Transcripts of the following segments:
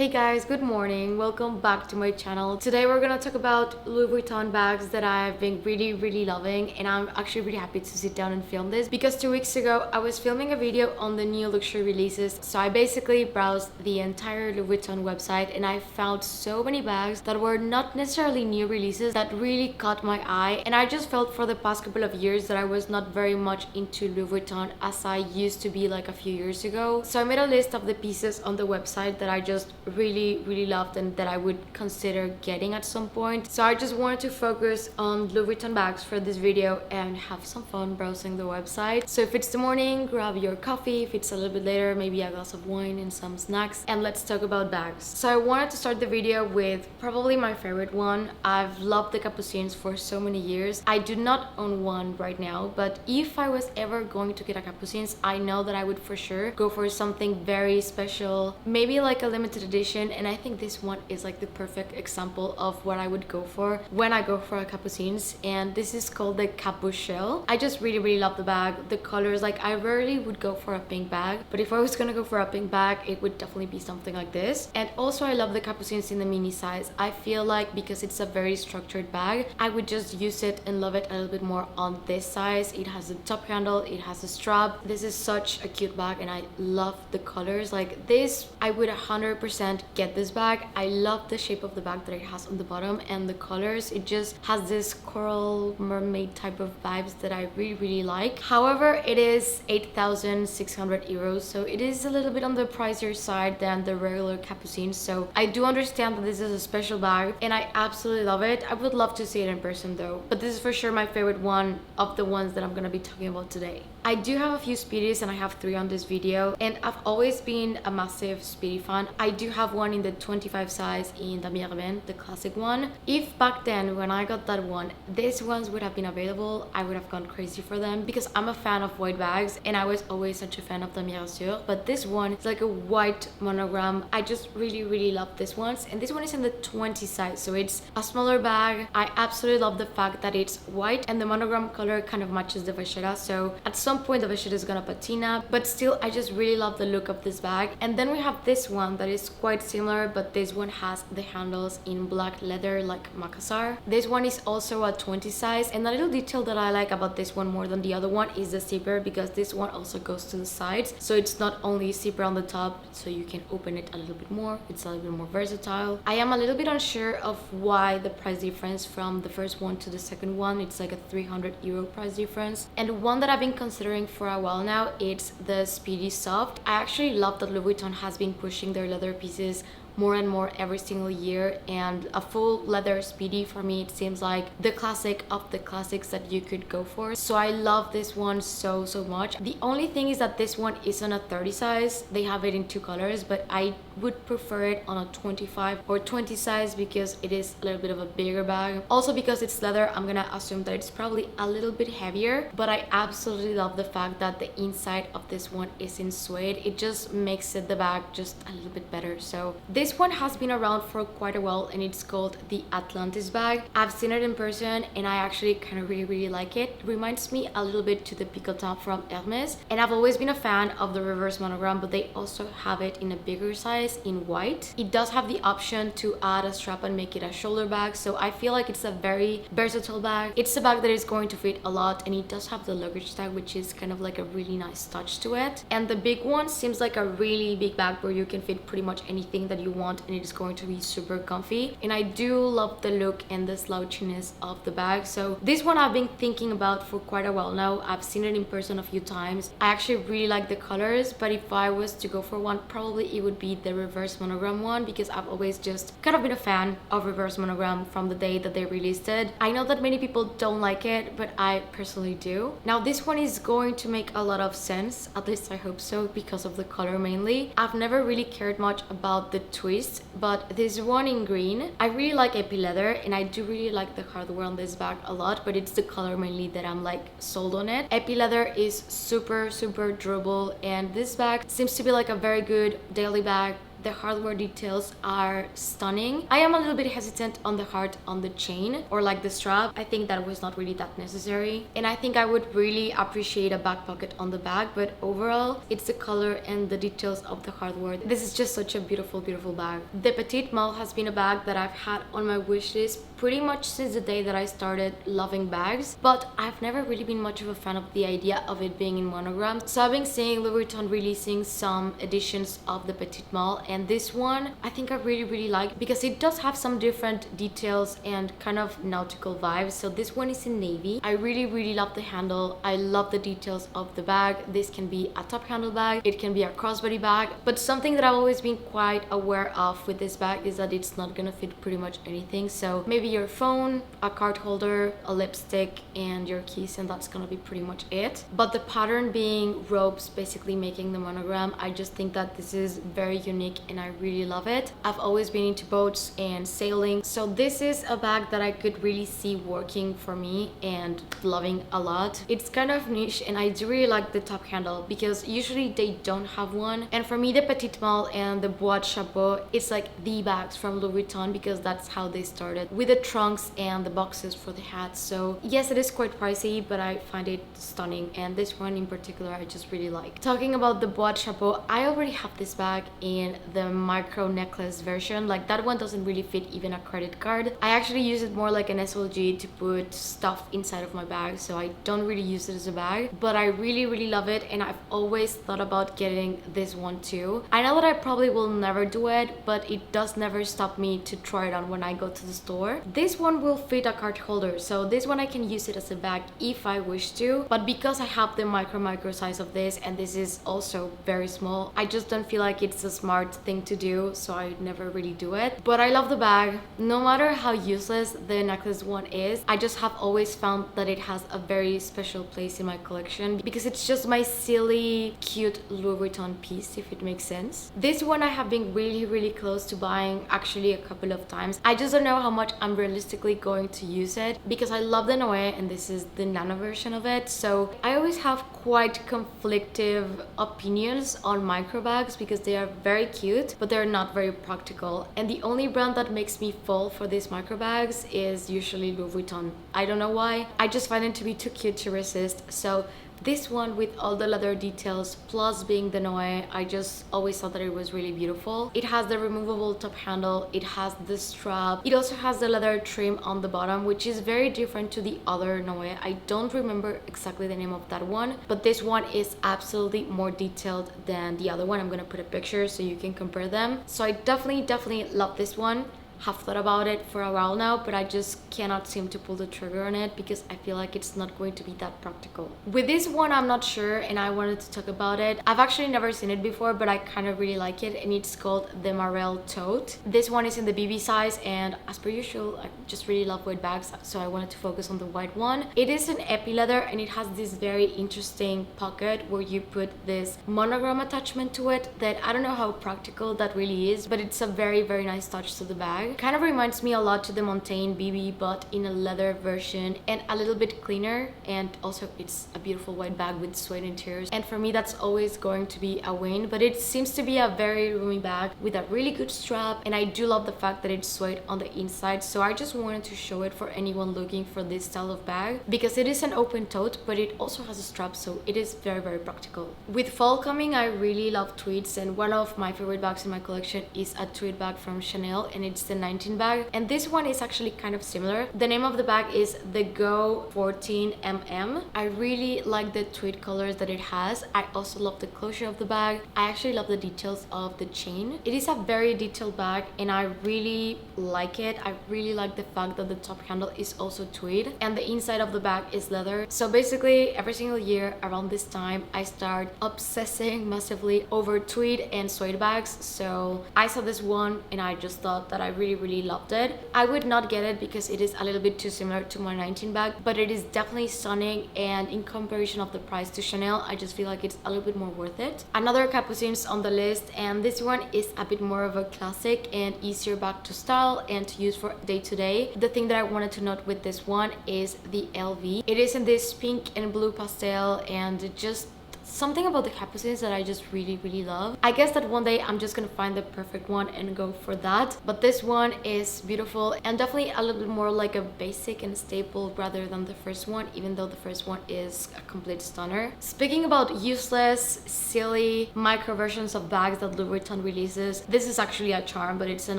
Hey guys, good morning. Welcome back to my channel. Today we're gonna talk about Louis Vuitton bags that I've been really loving, and I'm actually really happy to sit down and film this because 2 weeks ago I was filming a video on the new luxury releases. So I basically browsed the entire Louis Vuitton website and I found so many bags that were not necessarily new releases that really caught my eye, and I just felt for the past couple of years that I was not very much into Louis Vuitton as I used to be like a few years ago. So I made a list of the pieces on the website that I just really loved and that I would consider getting at some point. So I just wanted to focus on Louis Vuitton bags for this video and have some fun browsing the website. So if it's the morning, grab your coffee. If it's a little bit later, maybe a glass of wine and some snacks, and let's talk about bags. So I wanted to start the video with probably my favorite one. I've loved the Capucines for so many years. I do not own one right now, but if I was ever going to get a Capucines, I know that I would for sure go for something very special, maybe like a limited edition. And I think this one is like the perfect example of what I would go for when I go for a Capucines, and this is called the Capucines. I just really love the bag, the colors. Like, I rarely would go for a pink bag, but if I was gonna go for a pink bag, it would definitely be something like this. And also I love the Capucines in the mini size. I feel like because it's a very structured bag, I would just use it and love it a little bit more on this size. It has a top handle, it has a strap. This is such a cute bag and I love the colors. Like this, I would 100% get this bag. I love the shape of the bag that it has on the bottom and the colors. It just has this coral mermaid type of vibes that I really like. However, it is 8,600 euros, so it is a little bit on the pricier side than the regular Capucines. So I do understand that this is a special bag and I absolutely love it. I would love to see it in person though, but this is for sure my favorite one of the ones that I'm gonna be talking about today. I do have a few Speedies and I have 3 on this video, and I've always been a massive Speedy fan. I do have one in the 25 size in the Marel, the classic one. If back then when I got that one, these ones would have been available, I would have gone crazy for them because I'm a fan of white bags and I was always such a fan of the Mirasure. But this one is like a white monogram. I just really love this one, and this one is in the 20 size, so it's a smaller bag. I absolutely love the fact that it's white and the monogram color kind of matches the vachetta, so at some point the vachetta is gonna patina, but still I just really love the look of this bag. And then we have this one that is quite similar, but this one has the handles in black leather like Macassar. This one is also a 20 size, and a little detail that I like about this one more than the other one is the zipper, because this one also goes to the sides, so it's not only zipper on the top, so you can open it a little bit more. It's a little bit more versatile. I am a little bit unsure of why the price difference from the first one to the second one. It's like a 300 euro price difference. And one that I've been considering for a while now, it's the Speedy Soft. I actually love that Louis Vuitton has been pushing their leather pieces more and more every single year, and a full leather Speedy for me, it seems like the classic of the classics that you could go for. So I love this one so much. The only thing is that this one isn't a 30 size. They have it in 2 colors, but I would prefer it on a 25 or 20 size because it is a little bit of a bigger bag. Also because it's leather, I'm gonna assume that it's probably a little bit heavier, but I absolutely love the fact that the inside of this one is in suede. It just makes the bag just a little bit better. So this one has been around for quite a while and it's called the Atlantis bag. I've seen it in person and I actually kind of really like it. It reminds me a little bit to the Pico from Hermes, and I've always been a fan of the reverse monogram, but they also have it in a bigger size in white. It does have the option to add a strap and make it a shoulder bag, so I feel like it's a very versatile bag. It's a bag that is going to fit a lot, and it does have the luggage tag, which is kind of like a really nice touch to it. And the big one seems like a really big bag where you can fit pretty much anything that you want, and it is going to be super comfy. And I do love the look and the slouchiness of the bag. So this one I've been thinking about for quite a while now. I've seen it in person a few times. I actually really like the colors, but if I was to go for one, probably it would be the reverse monogram one, because I've always just kind of been a fan of reverse monogram from the day that they released it. I know that many people don't like it, but I personally do. Now this one is going to make a lot of sense, at least I hope so, because of the color mainly. I've never really cared much about the twist, but this one in green, I really like epi leather and I do really like the hardware on this bag a lot, but it's the color mainly that I'm like sold on it. Epi leather is super durable, and this bag seems to be like a very good daily bag The hardware details are stunning. I am a little bit hesitant on the heart on the chain or like the strap. I think that was not really that necessary, and I think I would really appreciate a back pocket on the back, but overall it's the color and the details of the hardware. This is just such a beautiful bag. The Petite Mal has been a bag that I've had on my wish list pretty much since the day that I started loving bags, but I've never really been much of a fan of the idea of it being in monogram. So I've been seeing Louis Vuitton releasing some editions of the Petite Mal, and this one I think I really like because it does have some different details and kind of nautical vibes. So this one is in navy. I really love the handle. I love the details of the bag. This can be a top handle bag, it can be a crossbody bag, but something that I've always been quite aware of with this bag is that it's not gonna fit pretty much anything. So maybe your phone, a card holder, a lipstick, and your keys, and that's gonna be pretty much it. But the pattern being ropes basically making the monogram, I just think that this is very unique and I really love it. I've always been into boats and sailing, so this is a bag that I could really see working for me and loving a lot. It's kind of niche, and I do really like the top handle because usually they don't have one, and for me the Petite Mal and the Bois Chapeau, it's like the bags from Louis Vuitton because that's how they started, with the trunks and the boxes for the hats. So yes, it is quite pricey, but I find it stunning, and this one in particular I just really like. Talking about the Bois Chapeau, I already have this bag in the micro necklace version. Like that one doesn't really fit even a credit card. I actually use it more like an SLG to put stuff inside of my bag, so I don't really use it as a bag, but I really love it, and I've always thought about getting this one too. I know that I probably will never do it, but it does never stop me to try it on when I go to the store. This one will fit a card holder, so this one I can use it as a bag if I wish to, but because I have the micro size of this and this is also very small, I just don't feel like it's a smart thing to do, so I never really do it. But I love the bag. No matter how useless the necklace one is, I just have always found that it has a very special place in my collection because it's just my silly cute Louis Vuitton piece, if it makes sense. This one I have been really close to buying actually a couple of times. I just don't know how much I'm realistically going to use it because I love the NOA and this is the nano version of it. So I always have quite conflictive opinions on micro bags because they are very cute, but they're not very practical. And the only brand that makes me fall for these micro bags is usually Louis Vuitton. I don't know why. I just find it to be too cute to resist. So this one with all the leather details plus being the NOA, I just always thought that it was really beautiful. It has the removable top handle, it has the strap, it also has the leather trim on the bottom, which is very different to the other NOA. I don't remember exactly the name of that one, but this one is absolutely more detailed than the other one. I'm gonna put a picture so you can compare them. So I definitely love this one. Have thought about it for a while now, but I just cannot seem to pull the trigger on it because I feel like it's not going to be that practical. With this one, I'm not sure, and I wanted to talk about it. I've actually never seen it before, but I kind of really like it, and it's called the Marel Tote. This one is in the BB size, and as per usual, I just really love white bags, so I wanted to focus on the white one. It is an epi leather, and it has this very interesting pocket where you put this monogram attachment to it that I don't know how practical that really is, but it's a very nice touch to the bag. Kind of reminds me a lot to the Montaigne BB, but in a leather version and a little bit cleaner, and also it's a beautiful white bag with suede interiors, and for me that's always going to be a win. But it seems to be a very roomy bag with a really good strap, and I do love the fact that it's suede on the inside, so I just wanted to show it for anyone looking for this style of bag because it is an open tote, but it also has a strap, so it is very practical. With fall coming, I really love tweeds, and one of my favorite bags in my collection is a tweed bag from Chanel, and it's the 19 bag, and this one is actually kind of similar. The name of the bag is the Go 14mm. I really like the tweed colors that it has. I also love the closure of the bag. I actually love the details of the chain. It is a very detailed bag, and I really like it. I really like the fact that the top handle is also tweed and the inside of the bag is leather. So basically every single year around this time I start obsessing massively over tweed and suede bags. So I saw this one and I just thought that I really loved it. I would not get it because it is a little bit too similar to my 19 bag, but it is definitely stunning, and in comparison of the price to Chanel, I just feel like it's a little bit more worth it. Another Capucines on the list, and this one is a bit more of a classic and easier bag to style and to use for day to day. The thing that I wanted to note with this one is the LV. It is in this pink and blue pastel, and it just something about the Capucines that I just really love. I guess that one day I'm just gonna find the perfect one and go for that, but this one is beautiful and definitely a little bit more like a basic and staple rather than the first one, even though the first one is a complete stunner. Speaking about useless, silly, micro versions of bags that Louis Vuitton releases, this is actually a charm, but it's an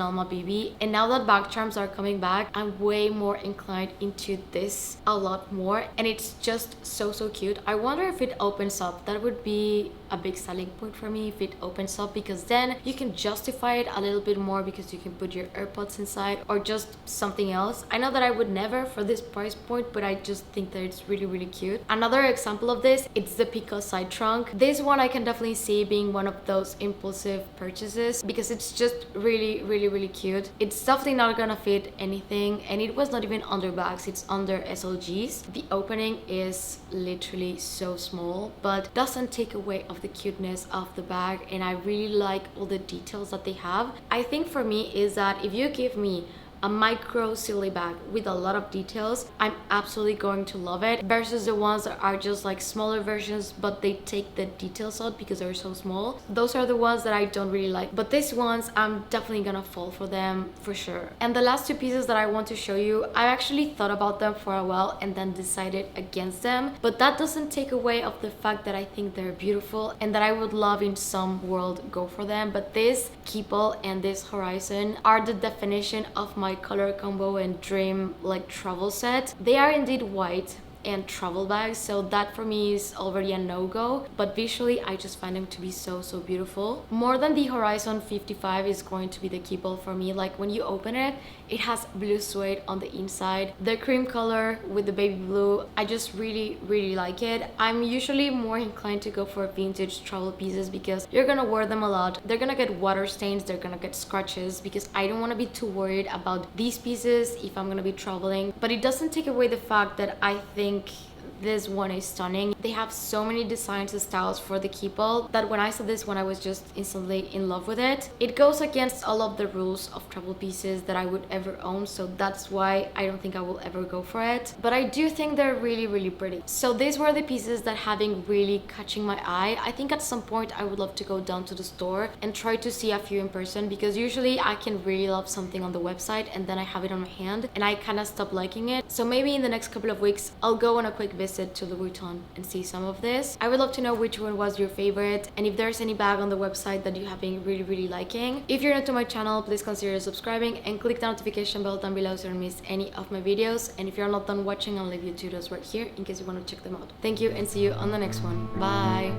Alma BB, and now that bag charms are coming back, I'm way more inclined into this a lot more, and it's just so cute. I wonder if it opens up. That would be a big selling point for me if it opens up, because then you can justify it a little bit more because you can put your AirPods inside or just something else. I know that I would never for this price point, but I just think that it's really cute. Another example of this, it's the Pico side trunk. This one I can definitely see being one of those impulsive purchases because it's just really cute. It's definitely not gonna fit anything, and it was not even under bags, it's under SLGs. The opening is literally so small, but doesn't take away of the cuteness of the bag, and I really like all the details that they have. I think for me is that if you give me a micro silly bag with a lot of details, I'm absolutely going to love it, versus the ones that are just like smaller versions but they take the details out because they're so small. Those are the ones that I don't really like, but these ones I'm definitely gonna fall for them for sure. And the last two pieces that I want to show you, I actually thought about them for a while and then decided against them, but that doesn't take away of the fact that I think they're beautiful and that I would love in some world go for them. But this Keeple and this Horizon are the definition of my color combo and dream like travel set. They are indeed white and travel bags, so that for me is already a no-go, but visually I just find them to be so beautiful. More than the Horizon 55 is going to be the Keeple for me. Like when you open it, it has blue suede on the inside, the cream color with the baby blue. I just really like it. I'm usually more inclined to go for vintage travel pieces because you're gonna wear them a lot, they're gonna get water stains, they're gonna get scratches, because I don't want to be too worried about these pieces if I'm gonna be traveling. But it doesn't take away the fact that I think this one is stunning. They have so many designs and styles for the Keeple that when I saw this one I was just instantly in love with it. It goes against all of the rules of travel pieces that I would ever own, so that's why I don't think I will ever go for it, but I do think they're really pretty. So these were the pieces that have been really catching my eye. I think at some point I would love to go down to the store and try to see a few in person, because usually I can really love something on the website and then I have it on my hand and I kind of stop liking it. So maybe in the next couple of weeks I'll go on a quick visit to Louis Vuitton and see some of this. I would love to know which one was your favorite and if there's any bag on the website that you have been really liking. If you're new to my channel, please consider subscribing and click the notification bell down below so you don't miss any of my videos. And if you're not done watching, I'll leave you tutorials right here in case you want to check them out. Thank you and see you on the next one. Bye.